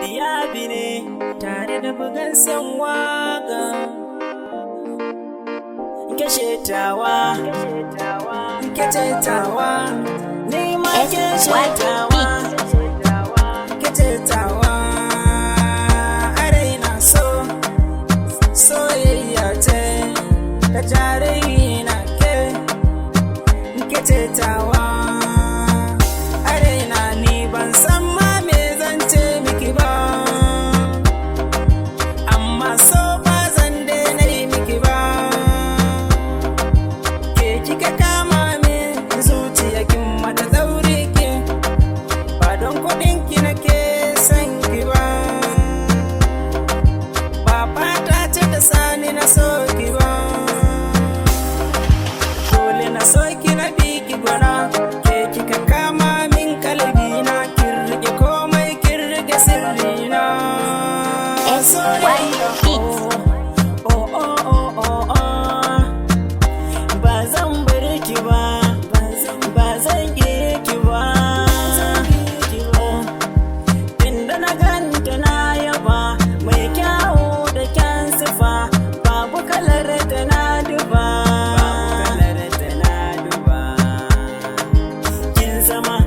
Diyabi ne tare da bugansen waka. Kashe tawa, kace tawa, ni ma kashe tawa, kace tawa. Araina so, soyayya ce ta jarayi na ke, kace tawa. Araina ni ban san ma me zan ce miki ba, amma so ba zan daina yi miki ba. Ke kika kama min zuciya kin mata daure ki, ba don kuɗin ki nake son ki ba, ba fata ce da sani na so ki ba. Dole na so ki na bi ki gwana, ke kika kama min kalbi na, kin rike komai, kin rike sirri na. Soyayya ba zan bar ki ba, ba zan ƙi ki ba. Inda na ganta na yaba, mai kyawu da kyan sifa, babu kalar da na duba. Kin zama,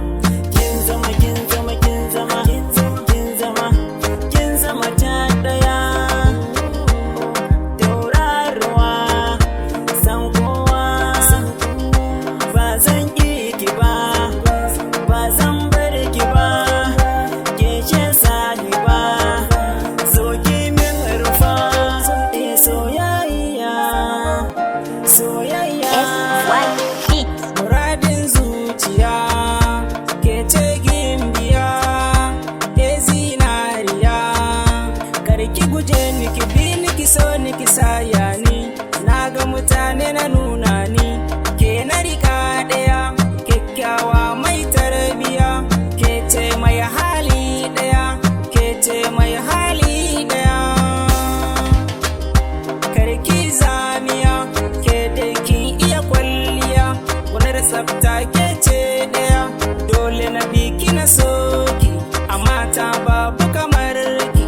kin zama, kin zama, kin zama, kin zama, kin zama ta ɗaya. Tauraruwa, san kowa, ba zan ƙi ki ba, ba zan bar ki ba. Ke ce sahiba, zo ki min rufa. Soyayya, soyayya. Muradin zuciya, ke ce gimbiya, ke zinariya. Karki guje ni, ki bi ni, ki so ni, ki saya ni. Na ga mutane na nuna ni, ke na rika ɗaya, kyakkyawa mai tarbiya. Ke ce mai hali ɗaya, ke ce mai hali ɗaya. Karki zamiya, ke dai kin iya kwalliya, kunar tsafta ke ce ɗaya. Dole na biki na soki, a mata babu kamar ki.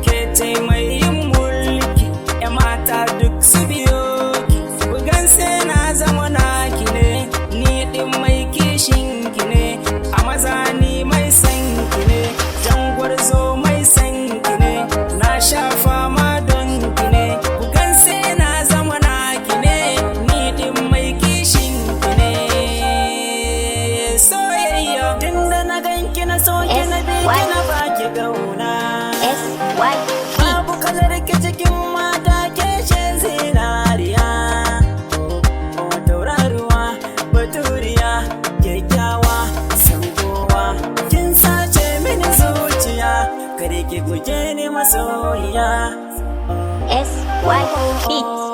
Ke ce mai yin mulki, ya mata duk su biyo ki. Buganse na zama naki ne, ni ɗin mai kishin ki ne. A maza ni mai san ki ne, jangwarzo mai san ki ne. Na sha fama don ki ne, buganse na zama naki ne, ni ɗin mai kishin ki ne. Soyayya, tunda na ganki na so ki na bi ki na baki gauna. Babu kalar ki cikin mata, ke ce zinariya. Tauraruwa, baturiya, kyakkyawa, san kowa. Kin sace mini zuciya, kare ki guje ni masoyiya. SY Beats.